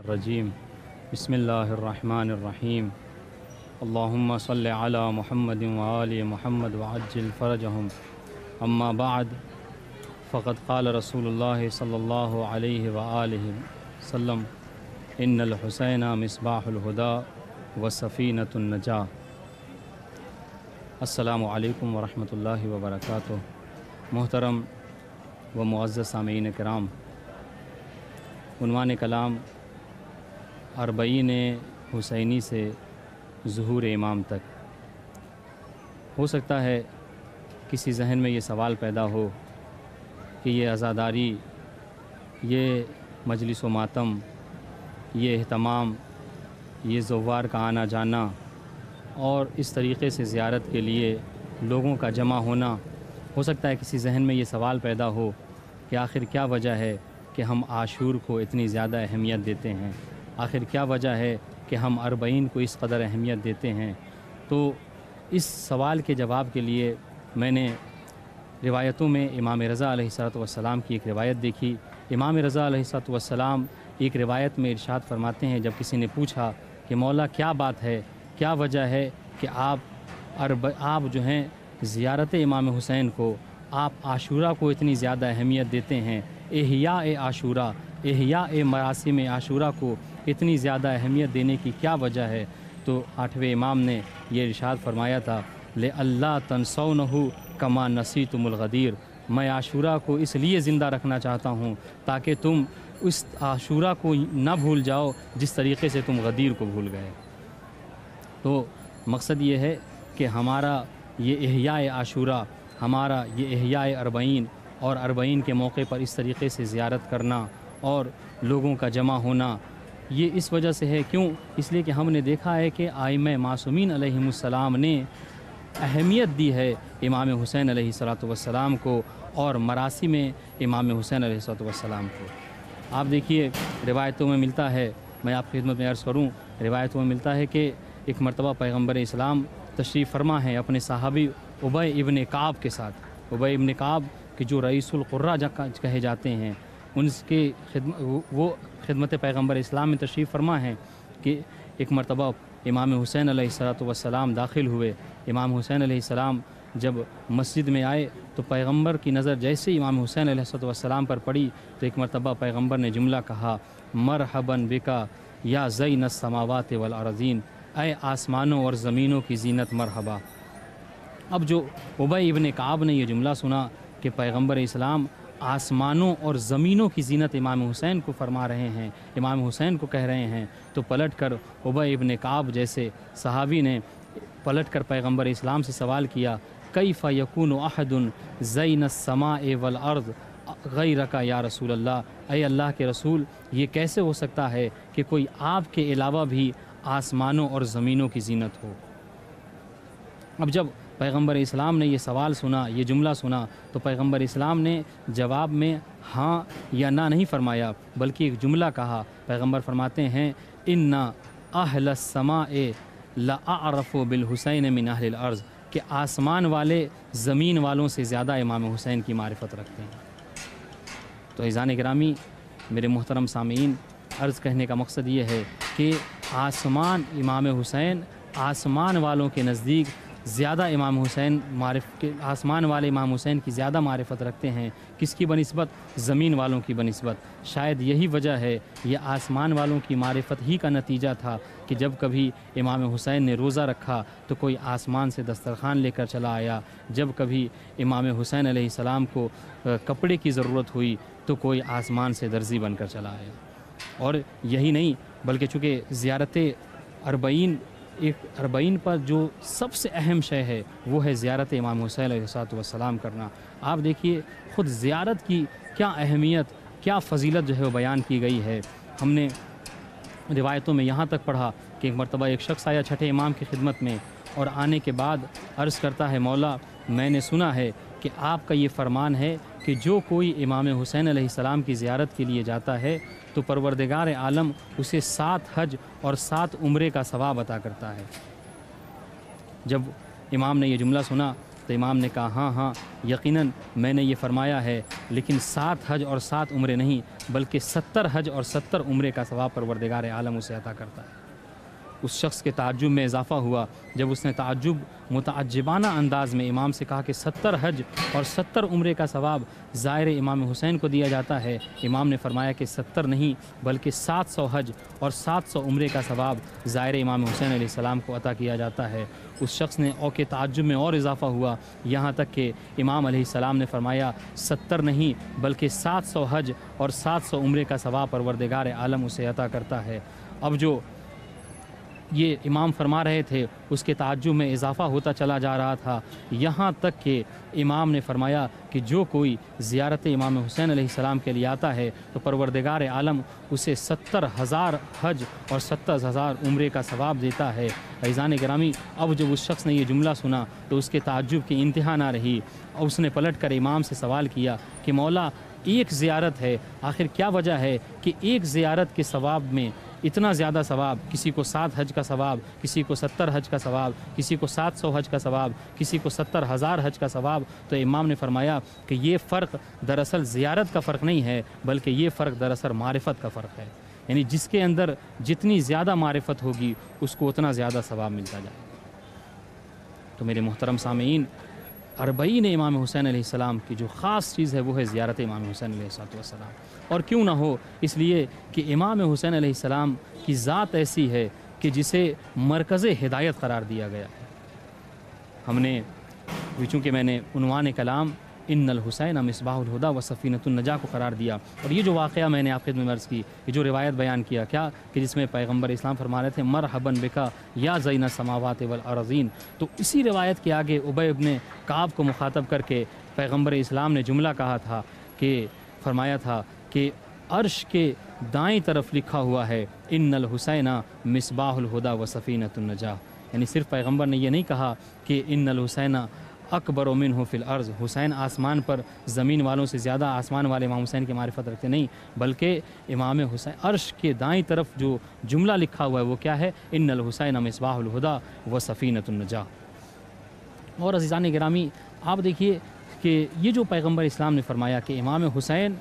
الرجیم بسم اللہ الرحمن الرحیم اللہم صل علی محمد وآل محمد وعجل فرجہم اما بعد فقد قال رسول اللہ صلی اللہ علیہ وآلہ وسلم ان الحسین مصباح الہدی وسفینۃ النجاہ۔ السلام علیکم ورحمۃ اللہ وبرکاتہ۔ محترم و معزز سامعین کرام، عنوان کلام اربعین حسینی سے ظہور امام تک۔ ہو سکتا ہے کسی ذہن میں یہ سوال پیدا ہو کہ یہ عزاداری، یہ مجلس و ماتم، یہ اہتمام، یہ زوار کا آنا جانا اور اس طریقے سے زیارت کے لیے لوگوں کا جمع ہونا، ہو سکتا ہے کسی ذہن میں یہ سوال پیدا ہو کہ آخر کیا وجہ ہے کہ ہم عاشور کو اتنی زیادہ اہمیت دیتے ہیں، آخر کیا وجہ ہے کہ ہم اربعین کو اس قدر اہمیت دیتے ہیں۔ تو اس سوال کے جواب کے لیے میں نے روایتوں میں امام رضا علیہ السلام کی ایک روایت دیکھی۔ امام رضا علیہ السلام ایک روایت میں ارشاد فرماتے ہیں، جب کسی نے پوچھا کہ مولا کیا بات ہے، کیا وجہ ہے کہ آپ جو ہیں زیارت امام حسین کو، آپ عاشورہ کو اتنی زیادہ اہمیت دیتے ہیں، احیاء عاشورہ، احیاء مراسم عاشورہ کو اتنی زیادہ اہمیت دینے کی کیا وجہ ہے؟ تو آٹھویں امام نے یہ ارشاد فرمایا تھا، لِأَلَّا تَنْسَوْنَهُ كَمَا نَسِيتُمُ الْغَدِيرَ، میں عاشورہ کو اس لیے زندہ رکھنا چاہتا ہوں تاکہ تم اس عاشورہ کو نہ بھول جاؤ جس طریقے سے تم غدیر کو بھول گئے۔ تو مقصد یہ ہے کہ ہمارا یہ احیاء عاشورہ، ہمارا یہ احیاء اربعین اور اربعین کے موقع پر اس طریقے سے زیارت کرنا اور لوگوں کا جمع ہونا، یہ اس وجہ سے ہے۔ کیوں؟ اس لیے کہ ہم نے دیکھا ہے کہ ائمہ معصومین علیہم السلام نے اہمیت دی ہے امام حسین علیہ السلام کو اور مراسم امام حسین علیہ السلام کو۔ آپ دیکھیے روایتوں میں ملتا ہے، میں آپ کی خدمت میں عرض کروں، روایتوں میں ملتا ہے کہ ایک مرتبہ پیغمبر اسلام تشریف فرما ہیں اپنے صحابی ابی ابن کعب کے ساتھ۔ ابی ابن کعب کہ جو رئیس القراء کہے جاتے ہیں، ان کے وہ خدمت پیغمبر اسلام میں تشریف فرما ہیں کہ ایک مرتبہ امام حسین علیہ السلام داخل ہوئے۔ امام حسین علیہ السلام جب مسجد میں آئے تو پیغمبر کی نظر جیسے امام حسین علیہ السلام پر پڑی تو ایک مرتبہ پیغمبر نے جملہ کہا، مرحباً بکا یا زین السماوات والارضین، اے آسمانوں اور زمینوں کی زینت مرحبا۔ اب جو ابی ابن کعب نے یہ جملہ سنا کہ پیغمبر اسلام آسمانوں اور زمینوں کی زینت امام حسین کو فرما رہے ہیں، امام حسین کو کہہ رہے ہیں، تو پلٹ کر ابی ابن کعب جیسے صحابی نے پلٹ کر پیغمبر اسلام سے سوال کیا، کیف یکون احد زین السماء والارض غیرک یا رسول اللہ، اے اللہ کے رسول یہ کیسے ہو سکتا ہے کہ کوئی آپ کے علاوہ بھی آسمانوں اور زمینوں کی زینت ہو؟ اب جب پیغمبر اسلام نے یہ سوال سنا، یہ جملہ سنا، تو پیغمبر اسلام نے جواب میں ہاں یا نہ نہیں فرمایا بلکہ ایک جملہ کہا۔ پیغمبر فرماتے ہیں، ان اہل السماء لاعرف بالحسین من اہل الارض، کہ آسمان والے زمین والوں سے زیادہ امام حسین کی معرفت رکھتے ہیں۔ تو عزیزان گرامی، میرے محترم سامعین، عرض کہنے کا مقصد یہ ہے کہ امام حسین آسمان والوں کے نزدیک زیادہ امام حسین آسمان والے امام حسین کی زیادہ معرفت رکھتے ہیں۔ کس کی بنسبت؟ زمین والوں کی بنسبت۔ شاید یہی وجہ ہے، یہ آسمان والوں کی معرفت ہی کا نتیجہ تھا کہ جب کبھی امام حسین نے روزہ رکھا تو کوئی آسمان سے دسترخوان لے کر چلا آیا، جب کبھی امام حسین علیہ السلام کو کپڑے کی ضرورت ہوئی تو کوئی آسمان سے درزی بن کر چلا آیا۔ اور یہی نہیں بلکہ چونکہ زیارت اربعین پر جو سب سے اہم شے ہے وہ ہے زیارت امام حسین علیہ السلام کرنا۔ آپ دیکھیے خود زیارت کی کیا اہمیت، کیا فضیلت جو ہے وہ بیان کی گئی ہے۔ ہم نے روایتوں میں یہاں تک پڑھا کہ ایک مرتبہ ایک شخص آیا چھٹے امام کی خدمت میں اور آنے کے بعد عرض کرتا ہے، مولا میں نے سنا ہے کہ آپ کا یہ فرمان ہے کہ جو کوئی امام حسین علیہ السلام کی زیارت کے لیے جاتا ہے تو پروردگار عالم اسے 7 حج اور 7 عمرے کا ثواب عطا کرتا ہے۔ جب امام نے یہ جملہ سنا تو امام نے کہا ہاں ہاں یقیناً میں نے یہ فرمایا ہے، لیکن 7 حج اور 7 عمرے نہیں بلکہ 70 حج اور 70 عمرے کا ثواب پروردگار عالم اسے عطا کرتا ہے۔ اس شخص کے تعجب میں اضافہ ہوا جب اس نے متعجبانہ انداز میں امام سے کہا کہ 70 حج اور 70 عمرے کا ثواب زائر امام حسین کو دیا جاتا ہے۔ امام نے فرمایا کہ 70 نہیں بلکہ 700 حج اور 700 عمرے کا ثواب زائر امام حسین علیہ السلام کو عطا کیا جاتا ہے۔ اس شخص نے کے تعجب میں اور اضافہ ہوا، یہاں تک کہ امام علیہ السلام نے فرمایا 70 نہیں بلکہ 700 حج اور 700 عمرے کا ثواب پروردگار عالم اسے عطا کرتا ہے۔ اب جو یہ امام فرما رہے تھے اس کے تعجب میں اضافہ ہوتا چلا جا رہا تھا، یہاں تک کہ امام نے فرمایا کہ جو کوئی زیارت امام حسین علیہ السلام کے لیے آتا ہے تو پروردگار عالم اسے 70,000 حج اور 70,000 عمرے کا ثواب دیتا ہے۔ عزیزان گرامی، اب جب اس شخص نے یہ جملہ سنا تو اس کے تعجب کی انتہا نہ رہی اور اس نے پلٹ کر امام سے سوال کیا کہ مولا ایک زیارت ہے، آخر کیا وجہ ہے کہ ایک زیارت کے ثواب میں اتنا زیادہ ثواب؟ کسی کو 7 حج کا ثواب، کسی کو 70 حج کا ثواب، کسی کو 700 حج کا ثواب، کسی کو 70,000 حج کا ثواب۔ تو امام نے فرمایا کہ یہ فرق دراصل زیارت کا فرق نہیں ہے بلکہ یہ فرق دراصل معرفت کا فرق ہے، یعنی جس کے اندر جتنی زیادہ معرفت ہوگی اس کو اتنا زیادہ ثواب ملتا جائے گا۔ تو میرے محترم سامعین، 40 امام حسین علیہ السلام کی جو خاص چیز ہے وہ ہے زیارت امام حسین علیہ السلام، اور کیوں نہ ہو، اس لیے کہ امام حسین علیہ السلام کی ذات ایسی ہے کہ جسے مرکز ہدایت قرار دیا گیا ہے۔ ہم نے چونکہ میں نے عنوان کلام ان الحسین مصباح الہدی و سفینۃ النجاہ کو قرار دیا، اور یہ جو واقعہ میں نے آپ خدمت میں عرض کی، یہ جو روایت بیان کیا کیا کہ جس میں پیغمبر اسلام فرما رہے تھے مرحباً بکا یا زین السماوات والارضین، تو اسی روایت کے آگے ابی ابن کعب کو مخاطب کر کے پیغمبر اسلام نے جملہ کہا تھا کہ فرمایا تھا کہ عرش کے دائیں طرف لکھا ہوا ہے ان الحسین مصباح الہدی و سفینۃ النجاہ، یعنی صرف پیغمبر نے یہ نہیں کہا کہ ان الحسین اکبر منہ فی الارض، حسین آسمان پر زمین والوں سے زیادہ آسمان والے امام حسین کی معرفت رکھتے نہیں، بلکہ امام حسین عرش کے دائیں طرف جو جملہ لکھا ہوا ہے وہ کیا ہے؟ ان الحسین مصباح الہدی و سفینۃ النجاہ۔ اور عزیزان گرامی، آپ دیکھیے کہ یہ جو پیغمبر اسلام نے فرمایا کہ امام حسین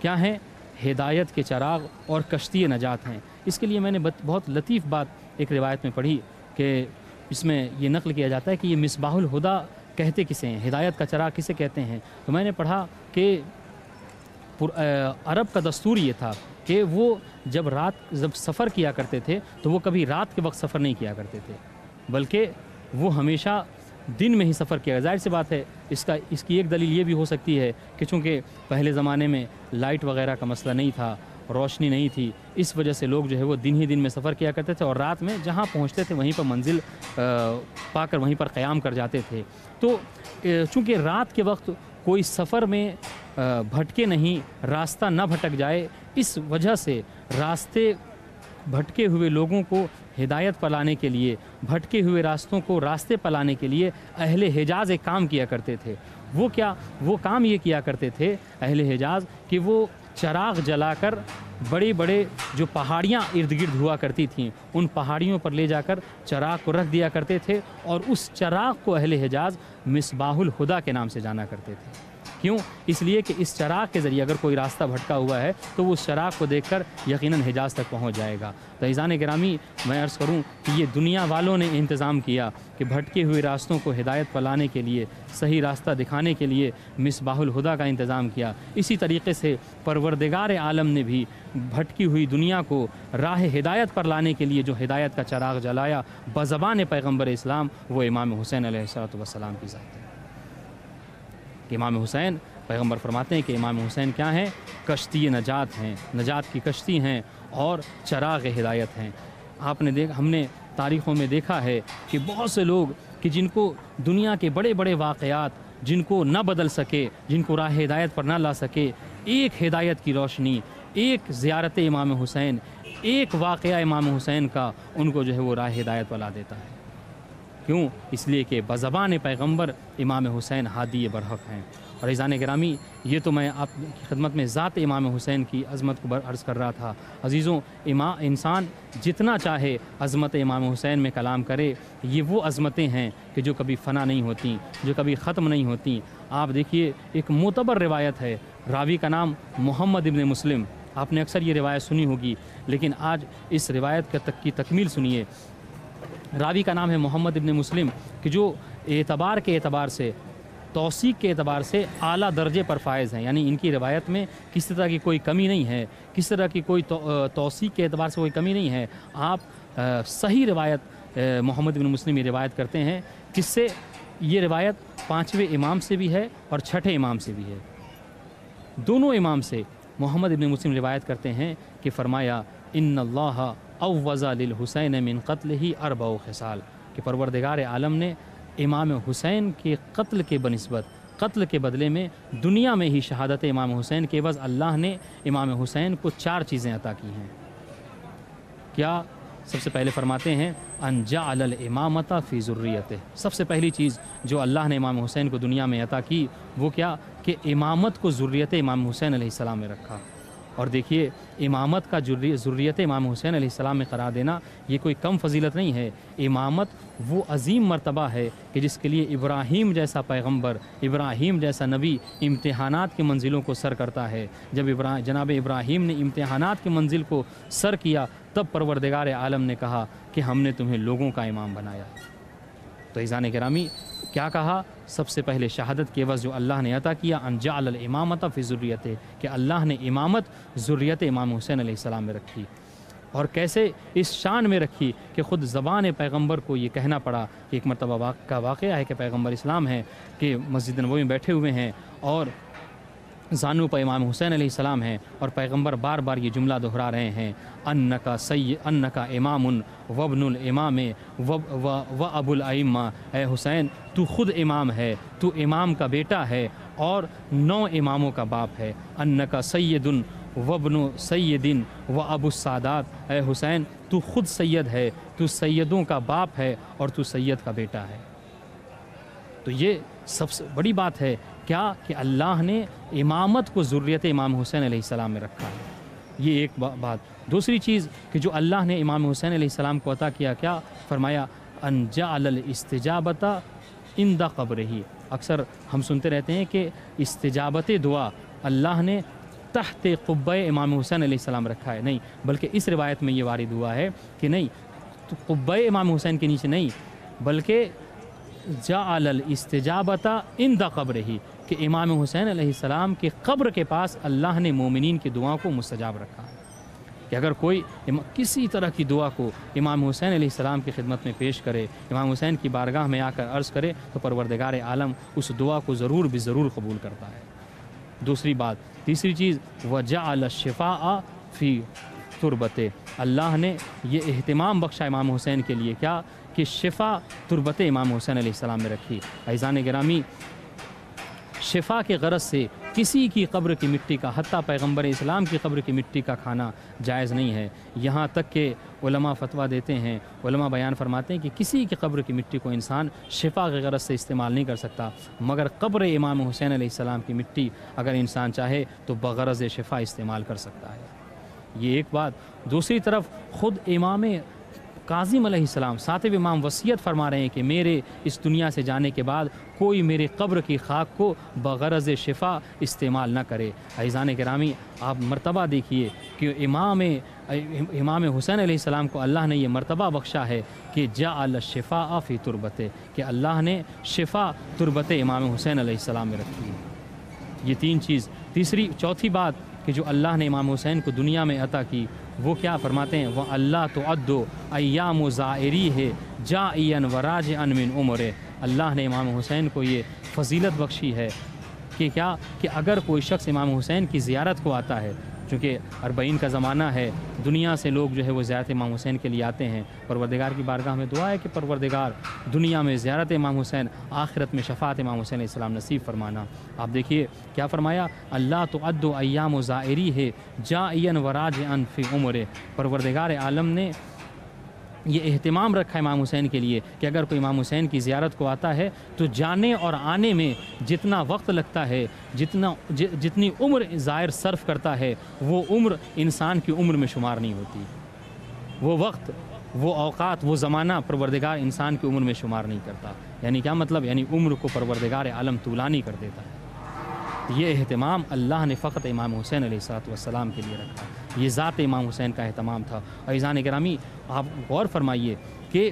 کیا ہیں؟ ہدایت کے چراغ اور کشتی نجات ہیں۔ اس کے لیے میں نے بہت لطیف بات ایک روایت میں پڑھی کہ اس میں یہ نقل کیا جاتا ہے کہ یہ مصباح الہدی کہتے کسے ہیں، ہدایت کا چراغ کسے کہتے ہیں؟ تو میں نے پڑھا کہ عرب کا دستور یہ تھا کہ وہ جب سفر کیا کرتے تھے تو وہ کبھی رات کے وقت سفر نہیں کیا کرتے تھے بلکہ وہ ہمیشہ دن میں ہی سفر کیا۔ ظاہر سی بات ہے اس کی ایک دلیل یہ بھی ہو سکتی ہے کہ چونکہ پہلے زمانے میں لائٹ وغیرہ کا مسئلہ نہیں تھا، روشنی نہیں تھی، اس وجہ سے لوگ جو ہے وہ دن ہی دن میں سفر کیا کرتے تھے اور رات میں جہاں پہنچتے تھے وہیں پر منزل پا کر وہیں پر قیام کر جاتے تھے۔ تو چونکہ رات کے وقت کوئی سفر میں بھٹکے نہیں، راستہ نہ بھٹک جائے، اس وجہ سے راستے بھٹکے ہوئے لوگوں کو ہدایت پر لانے کے لیے، بھٹکے ہوئے راستوں کو راستے پر لانے کے لیے اہل حجاز ایک کام کیا کرتے تھے۔ وہ کیا؟ وہ کام یہ کیا کرتے تھے اہل حجاز کہ وہ چراغ جلا کر بڑے بڑے جو پہاڑیاں ارد گرد ہوا کرتی تھیں ان پہاڑیوں پر لے جا کر چراغ کو رکھ دیا کرتے تھے، اور اس چراغ کو اہل حجاز مصباح الہدی کے نام سے جانا کرتے تھے۔ کیوں؟ اس لیے کہ اس چراغ کے ذریعے اگر کوئی راستہ بھٹکا ہوا ہے تو وہ اس چراغ کو دیکھ کر یقیناً حجاز تک پہنچ جائے گا۔ تو عزیزان گرامی، میں عرض کروں کہ یہ دنیا والوں نے انتظام کیا کہ بھٹکے ہوئے راستوں کو ہدایت پر لانے کے لیے، صحیح راستہ دکھانے کے لیے مصباح الہدی کا انتظام کیا۔ اسی طریقے سے پروردگار عالم نے بھی بھٹکی ہوئی دنیا کو راہ ہدایت پر لانے کے لیے جو ہدایت کا چراغ جلایا بزبان پیغمبر اسلام، وہ امام حسین علیہ السلام کی ذات ہے۔ کہ امام حسین، پیغمبر فرماتے ہیں کہ امام حسین کیا ہیں؟ کشتی نجات ہیں، نجات کی کشتی ہیں اور چراغ ہدایت ہیں۔ ہم نے تاریخوں میں دیکھا ہے کہ بہت سے لوگ کہ جن کو دنیا کے بڑے بڑے واقعات جن کو نہ بدل سکے، جن کو راہ ہدایت پر نہ لا سکے، ایک ہدایت کی روشنی، ایک زیارت امام حسین، ایک واقعہ امام حسین کا ان کو جو ہے وہ راہ ہدایت پر لا دیتا ہے۔ کیوں؟ اس لیے کہ بزبان پیغمبر امام حسین ہادی برحق ہیں، اور عزیزان گرامی، یہ تو میں آپ کی خدمت میں ذات امام حسین کی عظمت کو عرض کر رہا تھا۔ عزیزوں، انسان جتنا چاہے عظمت امام حسین میں کلام کرے، یہ وہ عظمتیں ہیں کہ جو کبھی فنا نہیں ہوتیں، جو کبھی ختم نہیں ہوتیں۔ آپ دیکھیے، ایک معتبر روایت ہے، راوی کا نام محمد ابن مسلم، آپ نے اکثر یہ روایت سنی ہوگی، لیکن آج اس روایت کی تکمیل سنیے۔ راوی کا نام ہے محمد ابن مسلم، کہ جو اعتبار کے اعتبار سے، توثیق کے اعتبار سے اعلیٰ درجے پر فائز ہیں، یعنی ان کی روایت میں کسی طرح کی کوئی کمی نہیں ہے، کسی طرح کی کوئی توثیق کے اعتبار سے کوئی کمی نہیں ہے۔ آپ صحیح روایت محمد بن مسلم یہ روایت کرتے ہیں، جس سے یہ روایت 5ویں امام سے بھی ہے اور 6ٹھے امام سے بھی ہے۔ دونوں امام سے محمد ابن مسلم روایت کرتے ہیں کہ فرمایا ان اللہ اوض للحسین من قتلہ 4 خصال، کہ پروردگار عالم نے امام حسین کے قتل کے بنسبت، قتل کے بدلے میں دنیا میں ہی شہادت امام حسین کے عوض اللہ نے امام حسین کو 4 چیزیں عطا کی ہیں۔ کیا؟ سب سے پہلے فرماتے ہیں ان جعل الامامۃ فی ذریتہ، سب سے پہلی چیز جو اللہ نے امام حسین کو دنیا میں عطا کی وہ کیا؟ کہ امامت کو ذریت امام حسین علیہ السلام میں رکھا۔ اور دیکھیے، امامت کا ذریت امام حسین علیہ السلام میں قرار دینا یہ کوئی کم فضیلت نہیں ہے۔ امامت وہ عظیم مرتبہ ہے کہ جس کے لیے ابراہیم جیسا پیغمبر، ابراہیم جیسا نبی امتحانات کی منزلوں کو سر کرتا ہے۔ جب جناب ابراہیم نے امتحانات کی منزل کو سر کیا، تب پروردگار عالم نے کہا کہ ہم نے تمہیں لوگوں کا امام بنایا۔ تو عزیزان گرامی، کیا کہا؟ سب سے پہلے شہادت کے عوض جو اللہ نے عطا کیا، ان جعل الامامۃ فی ذریتہ، کہ اللہ نے امامت ذریت امام حسین علیہ السلام میں رکھی۔ اور کیسے؟ اس شان میں رکھی کہ خود زبان پیغمبر کو یہ کہنا پڑا کہ ایک مرتبہ کا واقعہ ہے کہ پیغمبر اسلام ہے کہ مسجد نبوی میں بیٹھے ہوئے ہیں اور زانو پر امام حسین علیہ السلام ہیں، اور پیغمبر بار بار یہ جملہ دہرا رہے ہیں انکا امام وابن الامام و ابو الائمہ، اے حسین تو خود امام ہے، تو امام کا بیٹا ہے اور 9 اماموں کا باپ ہے۔ انکا سید وابن سید و ابو السادات، اے حسین تو خود سید ہے، تو سیدوں کا باپ ہے اور تو سید کا بیٹا ہے۔ تو یہ سب سے بڑی بات ہے، کیا؟ کہ اللہ نے امامت کو ذریت امام حسین علیہ السلام میں رکھا ہے۔ یہ ایک بات۔ دوسری چیز کہ جو اللہ نے امام حسین علیہ السلام کو عطا کیا، کیا فرمایا؟ ان جعل الاستجابۃ عند قبرہ۔ اکثر ہم سنتے رہتے ہیں کہ استجابت دعا اللہ نے تحت قبہ امام حسین علیہ السلام رکھا ہے، نہیں، بلکہ اس روایت میں یہ وارد ہوا ہے کہ نہیں، تو قبہ امام حسین کے نیچے نہیں، بلکہ جعل الاستجابۃ عند قبرہ، کہ امام حسین علیہ السلام کے قبر کے پاس اللہ نے مومنین کی دعاؤں کو مستجاب رکھا ہے، کہ اگر کوئی کسی طرح کی دعا کو امام حسین علیہ السلام کی خدمت میں پیش کرے، امام حسین کی بارگاہ میں آ کر عرض کرے، تو پروردگار عالم اس دعا کو ضرور ضرور قبول کرتا ہے۔ دوسری بات۔ تیسری چیز، وجعل الشفاء فی تربتہ، اللہ نے یہ اہتمام بخشا امام حسین کے لیے، کیا؟ کہ شفا تربت امام حسین علیہ السلام میں رکھی۔ عزیزان گرامی، شفا کے غرض سے کسی کی قبر کی مٹی کا، حتیٰ پیغمبر اسلام کی قبر کی مٹی کا کھانا جائز نہیں ہے۔ یہاں تک کہ علماء فتویٰ دیتے ہیں، علماء بیان فرماتے ہیں کہ کسی کی قبر کی مٹی کو انسان شفا کے غرض سے استعمال نہیں کر سکتا، مگر قبر امام حسین علیہ السلام کی مٹی اگر انسان چاہے تو بغرض شفا استعمال کر سکتا ہے۔ یہ ایک بات۔ دوسری طرف خود امام کاظم علیہ السلام، 7ویں امام، وصیت فرما رہے ہیں کہ میرے اس دنیا سے جانے کے بعد کوئی میرے قبر کی خاک کو بغرض شفا استعمال نہ کرے۔ عزیزان گرامی، آپ مرتبہ دیکھیے کہ امام حسین علیہ السلام کو اللہ نے یہ مرتبہ بخشا ہے کہ جعل الشفاء فی تربتہ، کہ اللہ نے شفا تربت امام حسین علیہ السلام میں رکھی ہے۔ یہ 3 چیز۔ چوتھی بات کہ جو اللہ نے امام حسین کو دنیا میں عطا کی، وہ کیا فرماتے ہیں؟ وہ اللہ تعد ایام زائری ہے جائعا وراجعا من عمرہ، اللہ نے امام حسین کو یہ فضیلت بخشی ہے کہ کیا؟ کہ اگر کوئی شخص امام حسین کی زیارت کو آتا ہے، چونکہ 40 کا زمانہ ہے، دنیا سے لوگ جو ہے وہ زیارت امام حسین کے لیے آتے ہیں، پروردگار کی بارگاہ میں دعا ہے کہ پروردگار دنیا میں زیارت امام حسین، آخرت میں شفاعت امام حسین علیہ السلام نصیب فرمانا۔ آپ دیکھیے کیا فرمایا؟ اللہ تعد ایام زائری ہے جائعا وراجعا فی عمرہ، پروردگار عالم نے یہ اہتمام رکھا امام حسین کے لیے کہ اگر کوئی امام حسین کی زیارت کو آتا ہے تو جانے اور آنے میں جتنا وقت لگتا ہے، جتنی عمر زائر صرف کرتا ہے، وہ عمر انسان کی عمر میں شمار نہیں ہوتی۔ وہ وقت، وہ اوقات، وہ زمانہ پروردگار انسان کی عمر میں شمار نہیں کرتا۔ یعنی کیا مطلب؟ یعنی عمر کو پروردگار عالم طولانی کر دیتا ہے۔ یہ اہتمام اللہ نے فقط امام حسین علیہ السلام کے لیے رکھا۔ یہ ذات امام حسین کا اہتمام تھا۔ عزیزان گرامی، آپ غور فرمائیے کہ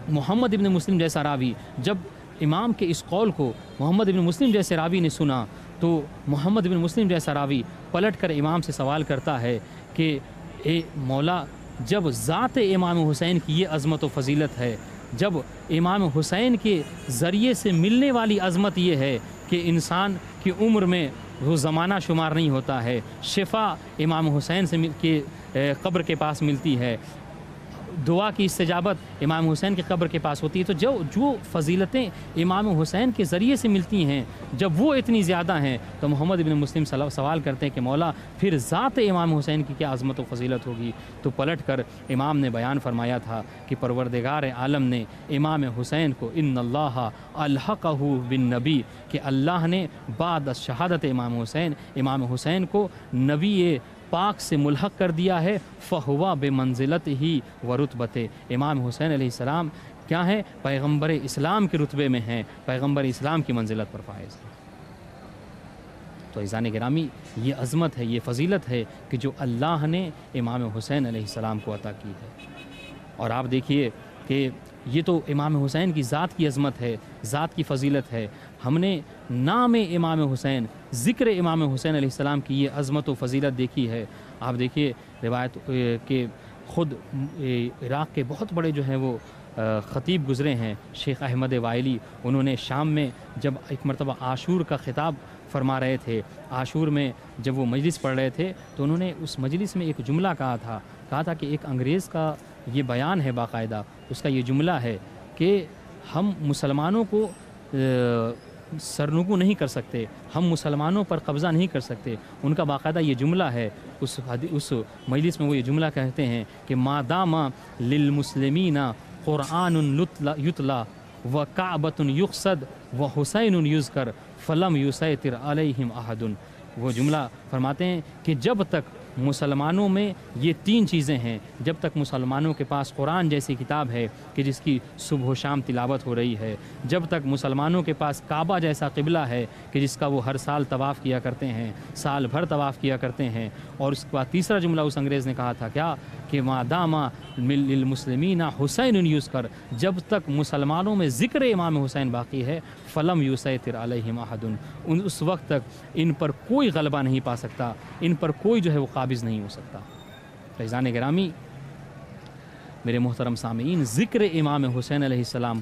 محمد ابن مسلم جیسا راوی جب امام کے اس قول کو محمد ابن مسلم جیسے راوی نے سنا تو محمد ابن مسلم جیسا راوی پلٹ کر امام سے سوال کرتا ہے کہ اے مولا، جب ذات امام حسین کی یہ عظمت و فضیلت ہے، جب امام حسین کے ذریعے سے ملنے والی عظمت یہ ہے کہ انسان کی عمر میں وہ زمانہ شمار نہیں ہوتا ہے، شفا امام حسین سے کے قبر کے پاس ملتی ہے، دعا کی استجابت امام حسین کی قبر کے پاس ہوتی ہے، تو جو فضیلتیں امام حسین کے ذریعے سے ملتی ہیں جب وہ اتنی زیادہ ہیں تو محمد ابن مسلم سوال کرتے ہیں کہ مولا پھر ذات امام حسین کی کیا عظمت و فضیلت ہوگی؟ تو پلٹ کر امام نے بیان فرمایا تھا کہ پروردگار عالم نے امام حسین کو ان اللہ الحقہ بالنبی، کہ اللہ نے بعد از شہادت امام حسین کو نبی پاک سے ملحق کر دیا ہے۔ فہوا بمنزلت ہی و رتبت، امام حسین علیہ السلام کیا ہیں؟ پیغمبر اسلام کے رتبے میں ہیں، پیغمبر اسلام کی منزلت پر فائز ہیں۔ تو عزیزان گرامی، یہ عظمت ہے، یہ فضیلت ہے کہ جو اللہ نے امام حسین علیہ السلام کو عطا کی ہے۔ اور آپ دیکھیے کہ یہ تو امام حسین کی ذات کی عظمت ہے، ذات کی فضیلت ہے۔ ہم نے نام امام حسین، ذکر امام حسین علیہ السلام کی یہ عظمت و فضیلت دیکھی ہے۔ آپ دیکھیے روایت کہ خود عراق کے بہت بڑے جو ہیں وہ خطیب گزرے ہیں، شیخ احمد وائلی، انہوں نے شام میں جب ایک مرتبہ عاشور کا خطاب فرما رہے تھے، عاشور میں جب وہ مجلس پڑھ رہے تھے تو انہوں نے اس مجلس میں ایک جملہ کہا تھا کہ ایک انگریز کا یہ بیان ہے باقاعدہ، اس کا یہ جملہ ہے کہ ہم مسلمانوں کو سرنگو نہیں کر سکتے، ہم مسلمانوں پر قبضہ نہیں کر سکتے۔ ان کا باقاعدہ یہ جملہ ہے، اس مجلس میں وہ یہ جملہ کہتے ہیں کہ ما دام للمسلمین قرآن یتلا و کعبۃ یقصد و حسین یذکر فلم یسیطر علیہم احد۔ وہ جملہ فرماتے ہیں کہ جب تک مسلمانوں میں یہ تین چیزیں ہیں، جب تک مسلمانوں کے پاس قرآن جیسی کتاب ہے کہ جس کی صبح و شام تلاوت ہو رہی ہے، جب تک مسلمانوں کے پاس کعبہ جیسا قبلہ ہے کہ جس کا وہ ہر سال طواف کیا کرتے ہیں، سال بھر طواف کیا کرتے ہیں، اور اس کے بعد تیسرا جملہ اس انگریز نے کہا تھا کیا کہ ما دام للمسلمین حسین یذکر، جب تک مسلمانوں میں ذکر امام حسین باقی ہے، فلم یسیطر علیہم احد، اس وقت تک ان پر کوئی غلبہ نہیں پا سکتا، ان پر کوئی جو ہے وہ قابض نہیں ہو سکتا۔ عزیزان گرامی، میرے محترم سامعین، ذکر امام حسین علیہ السلام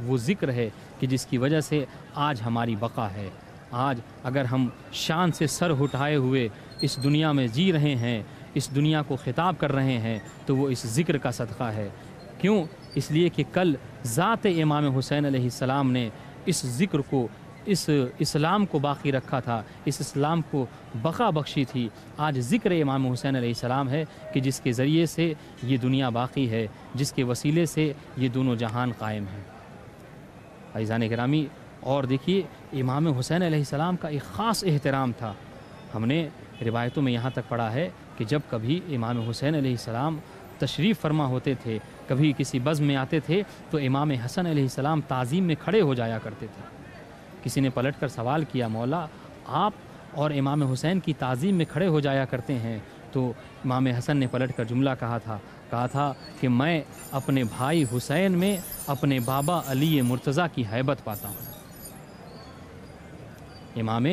وہ ذکر ہے کہ جس کی وجہ سے آج ہماری بقا ہے۔ آج اگر ہم شان سے سر اٹھائے ہوئے اس دنیا میں جی رہے ہیں، اس دنیا کو خطاب کر رہے ہیں، تو وہ اس ذکر کا صدقہ ہے۔ کیوں؟ اس لیے کہ کل ذات امام حسین علیہ السلام نے اس ذکر کو، اس اسلام کو باقی رکھا تھا، اس اسلام کو بقا بخشی تھی۔ آج ذکر امام حسین علیہ السلام ہے کہ جس کے ذریعے سے یہ دنیا باقی ہے، جس کے وسیلے سے یہ دونوں جہان قائم ہیں۔ عزیزان گرامی، اور دیکھیے امام حسین علیہ السلام کا ایک خاص احترام تھا۔ ہم نے روایتوں میں یہاں تک پڑھا ہے کہ جب کبھی امام حسین علیہ السلام تشریف فرما ہوتے تھے، کبھی کسی بزم میں آتے تھے تو امام حسن علیہ السلام تعظیم میں کھڑے ہو جایا کرتے تھے۔ کسی نے پلٹ کر سوال کیا، مولا آپ اور امام حسین کی تعظیم میں کھڑے ہو جایا کرتے ہیں؟ تو امام حسن نے پلٹ کر جملہ کہا تھا کہ میں اپنے بھائی حسین میں اپنے بابا علی مرتضیٰ کی ہیبت پاتا ہوں۔ امام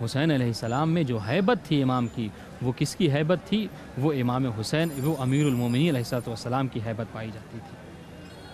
حسین علیہ السلام میں جو ہیبت تھی امام کی، وہ کس کی ہیبت تھی؟ وہ امام حسین، وہ امیر المومنین علیہ السلام کی ہیبت پائی جاتی تھی۔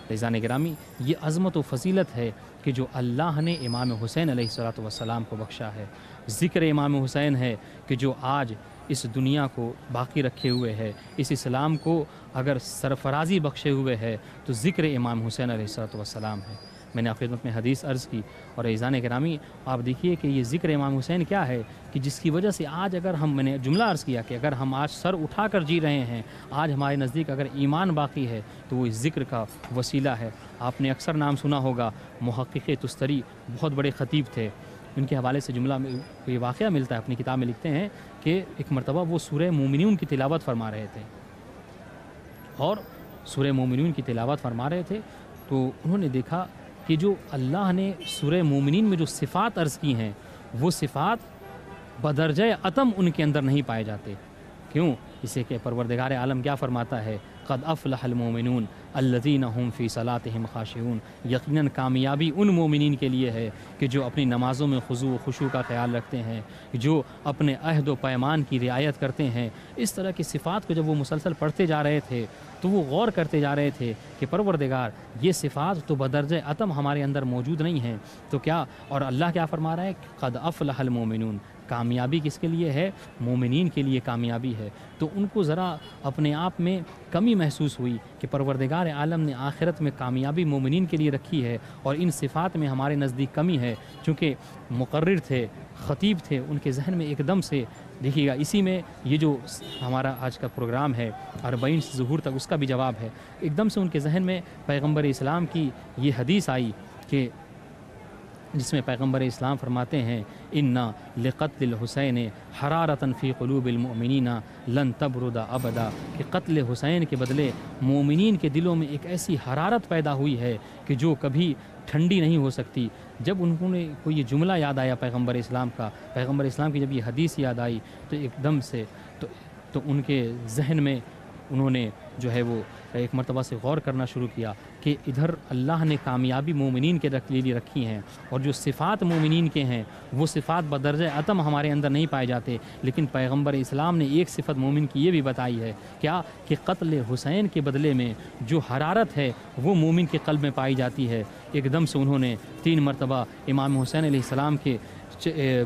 عزیزان گرامی، یہ عظمت و فضیلت ہے کہ جو اللہ نے امام حسین علیہ السلام کو بخشا ہے۔ ذکر امام حسین ہے کہ جو آج اس دنیا کو باقی رکھے ہوئے ہے، اس اسلام کو اگر سرفرازی بخشے ہوئے ہے تو ذکر امام حسین علیہ السلام ہے۔ میں نے آپ خدمت میں حدیث عرض کی، اور عزیزان گرامی آپ دیکھیے کہ یہ ذکر امام حسین کیا ہے کہ جس کی وجہ سے آج اگر میں نے جملہ عرض کیا کہ اگر ہم آج سر اٹھا کر جی رہے ہیں، آج ہمارے نزدیک اگر ایمان باقی ہے تو وہ اس ذکر کا وسیلہ ہے۔ آپ نے اکثر نام سنا ہوگا محقق تستری، بہت بڑے خطیب تھے، ان کے حوالے سے جملہ میں یہ واقعہ ملتا ہے، اپنی کتاب میں لکھتے ہیں کہ ایک مرتبہ وہ سورہ مومنون کی تلاوت فرما رہے تھے، اور سورہ مومنون کی تلاوت فرما رہے تھے تو انہوں نے دیکھا کہ جو اللہ نے سورہ مومنین میں جو صفات عرض کی ہیں وہ صفات بدرجہ اتم ان کے اندر نہیں پائے جاتے۔ کیوں؟ اسے کہ پروردگار عالم کیا فرماتا ہے، قد افلح المومنون الذین هم فی صلاتهم خاشعون، یقیناً کامیابی ان مومنین کے لیے ہے کہ جو اپنی نمازوں میں خضوع و خشوع کا خیال رکھتے ہیں، جو اپنے عہد و پیمان کی رعایت کرتے ہیں۔ اس طرح کی صفات کو جب وہ مسلسل پڑھتے جا رہے تھے تو وہ غور کرتے جا رہے تھے کہ پروردگار یہ صفات تو بدرجہ اتم ہمارے اندر موجود نہیں ہیں، تو کیا، اور اللہ کیا فرما رہا ہے، قد افلح المومنون، کامیابی کس کے لیے ہے؟ مومنین کے لیے کامیابی ہے۔ تو ان کو ذرا اپنے آپ میں کمی محسوس ہوئی کہ پروردگار عالم نے آخرت میں کامیابی مومنین کے لیے رکھی ہے اور ان صفات میں ہمارے نزدیک کمی ہے۔ چونکہ مقرر تھے، خطیب تھے، ان کے ذہن میں ایک دم سے دیکھیے گا، اسی میں یہ جو ہمارا آج کا پروگرام ہے 40 سے ظہور تک، اس کا بھی جواب ہے، ایک دم سے ان کے ذہن میں پیغمبر اسلام کی یہ حدیث آئی کہ جس میں پیغمبر اسلام فرماتے ہیں انا لقتل الحسین حرارتاً فی قلوب المؤمنین لن تبرد ابدا، کہ قتل حسین کے بدلے مومنین کے دلوں میں ایک ایسی حرارت پیدا ہوئی ہے کہ جو کبھی ٹھنڈی نہیں ہو سکتی۔ جب انہوں نے کو یہ جملہ یاد آیا پیغمبر اسلام کا، پیغمبر اسلام کی جب یہ حدیث یاد آئی تو ایک دم سے تو ان کے ذہن میں انہوں نے جو ہے وہ ایک مرتبہ سے غور کرنا شروع کیا کہ ادھر اللہ نے کامیابی مومنین کے لیے رکھی ہیں، اور جو صفات مومنین کے ہیں وہ صفات بدرجہ اتم ہمارے اندر نہیں پائے جاتے، لیکن پیغمبر اسلام نے ایک صفت مومن کی یہ بھی بتائی ہے، کیا کہ قتل حسین کے بدلے میں جو حرارت ہے وہ مومن کے قلب میں پائی جاتی ہے۔ ایک دم سے انہوں نے 3 مرتبہ امام حسین علیہ السلام کے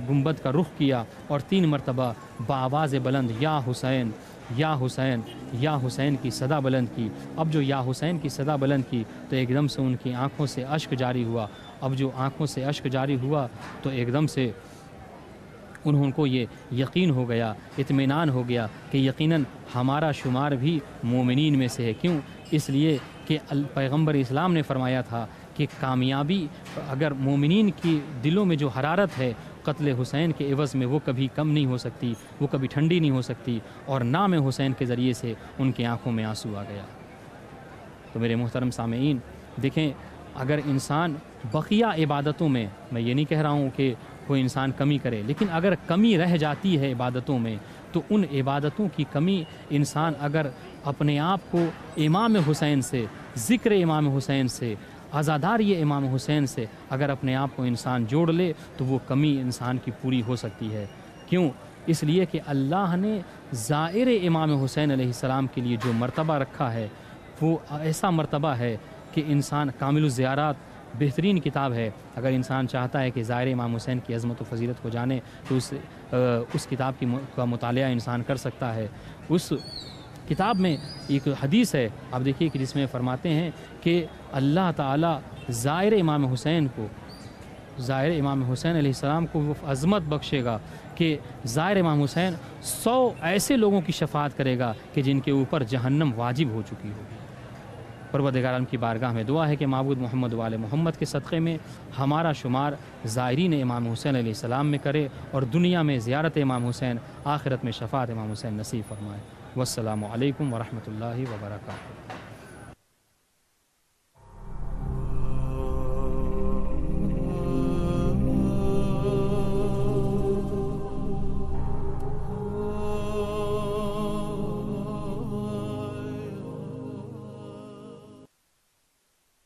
گنبد کا رخ کیا اور 3 مرتبہ بآواز بلند یا حسین یا حسین یا حسین کی صدا بلند کی۔ اب جو یا حسین کی صدا بلند کی تو ایک دم سے ان کی آنکھوں سے اشک جاری ہوا۔ اب جو آنکھوں سے اشک جاری ہوا تو ایک دم سے انہوں کو یہ یقین ہو گیا، اطمینان ہو گیا کہ یقیناً ہمارا شمار بھی مومنین میں سے ہے۔ کیوں؟ اس لیے کہ پیغمبر اسلام نے فرمایا تھا کہ کامیابی اگر مومنین کی دلوں میں جو حرارت ہے قتل حسین کے عوض میں وہ کبھی کم نہیں ہو سکتی، وہ کبھی ٹھنڈی نہیں ہو سکتی، اور نام حسین کے ذریعے سے ان کی آنکھوں میں آنسو آ گیا۔ تو میرے محترم سامعین دیکھیں، اگر انسان بقیہ عبادتوں میں یہ نہیں کہہ رہا ہوں کہ کوئی انسان کمی کرے، لیکن اگر کمی رہ جاتی ہے عبادتوں میں تو ان عبادتوں کی کمی انسان اگر اپنے آپ کو امام حسین سے، ذکر امام حسین سے، عزاداری امام حسین سے اگر اپنے آپ کو انسان جوڑ لے تو وہ کمی انسان کی پوری ہو سکتی ہے۔ کیوں؟ اس لیے کہ اللہ نے زائر امام حسین علیہ السلام کے لیے جو مرتبہ رکھا ہے وہ ایسا مرتبہ ہے کہ انسان کامل الزیارات بہترین کتاب ہے، اگر انسان چاہتا ہے کہ زائر امام حسین کی عظمت و فضیلت کو جانے تو اس کتاب کا مطالعہ انسان کر سکتا ہے۔ اس کتاب میں ایک حدیث ہے، آپ دیکھیے کہ جس میں فرماتے ہیں کہ اللہ تعالیٰ زائر امام حسین علیہ السلام کو وہ عظمت بخشے گا کہ زائر امام حسین 100 ایسے لوگوں کی شفاعت کرے گا کہ جن کے اوپر جہنم واجب ہو چکی ہوگی۔ پروردگار عالم کی بارگاہ میں دعا ہے کہ معبود محمد و آل محمد کے صدقے میں ہمارا شمار زائرین امام حسین علیہ السلام میں کرے اور دنیا میں زیارت امام حسین، آخرت میں شفاعت امام حسین نصیب فرمائے۔ والسلام علیکم ورحمۃ اللہ وبرکاتہ۔